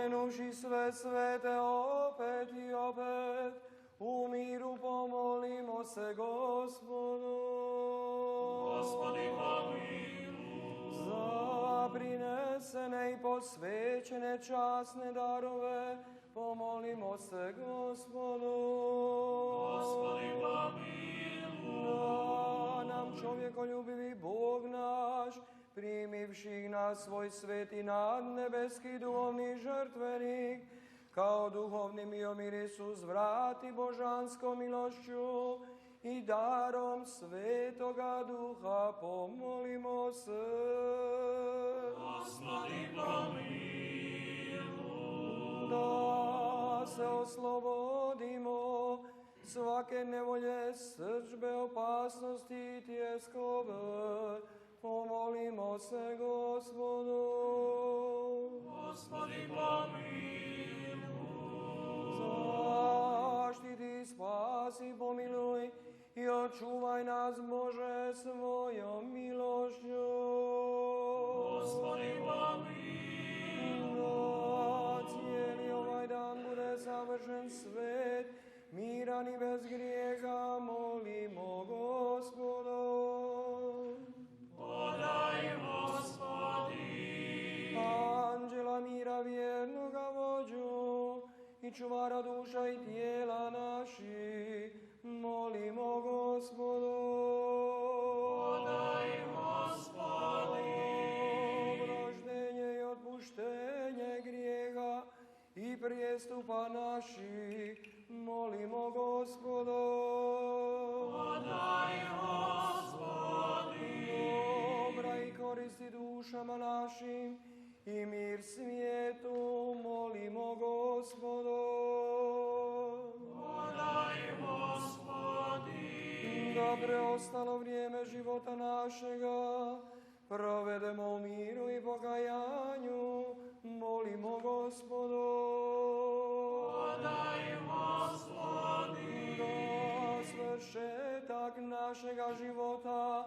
spomenuši sve svete opet i opet, u miru pomolimo se Gospodu. Gospodi pomiluj. Za prinesene i posvećene časne darove, pomolimo se Gospodu. Gospodi pomiluj. Da nam čovjekoljubivi Bog naš, primivši na svoj sveti nadnebeski duhovni žrtvenik, kao duhovni miomir uzvrati božanskom milošću i darom Svetoga Duha pomolimo se. Gospodi pomiluj. Da se oslobodimo svake nevolje, srdžbe, opasnosti i tjeskobe, pomolimo se Gospodu. Gospodi pomiluj. Zaštiti, spasi, pomiluj i očuvaj nas, Bože, svojom milošću. Gospodi pomiluj. Da cijeli ovaj dan bude savršen, svet, miran i bez grijeha, molimo Gospodu. Podaj, Gospodi. Anđela mira vjernoga vođu i čuvara duša i tijela naših, molimo Gospodu. Podaj, Gospodi. Oproštenje i otpuštenje grijeha i prijestupa naših, molimo Gospodu. Podaj, Gospodi. Dobra i koristi dušama našim i mir svijetu, molimo Gospodu. Podaj, Gospodi. Da preostalo vrijeme života našega provedemo u miru i pokajanju, molimo Gospodu. Podaj, Gospodi. Da svršetak našega života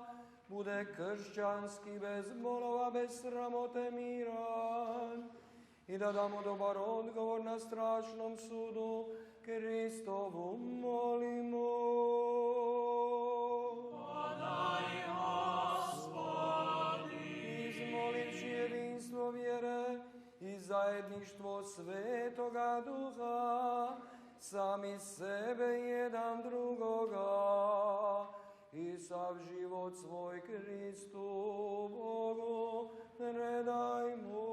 bude kršćanski, bez bolova, bez sramote, miran, i da damo dobar odgovor na strašnom sudu Kristovu, molimo. Podaj, Gospodi. Izmolivši jedinstvo vjere i zajedništvo Svetoga Duha, sami sebe jedan drugoga i sav život svoj Kristu Bogu predajmo.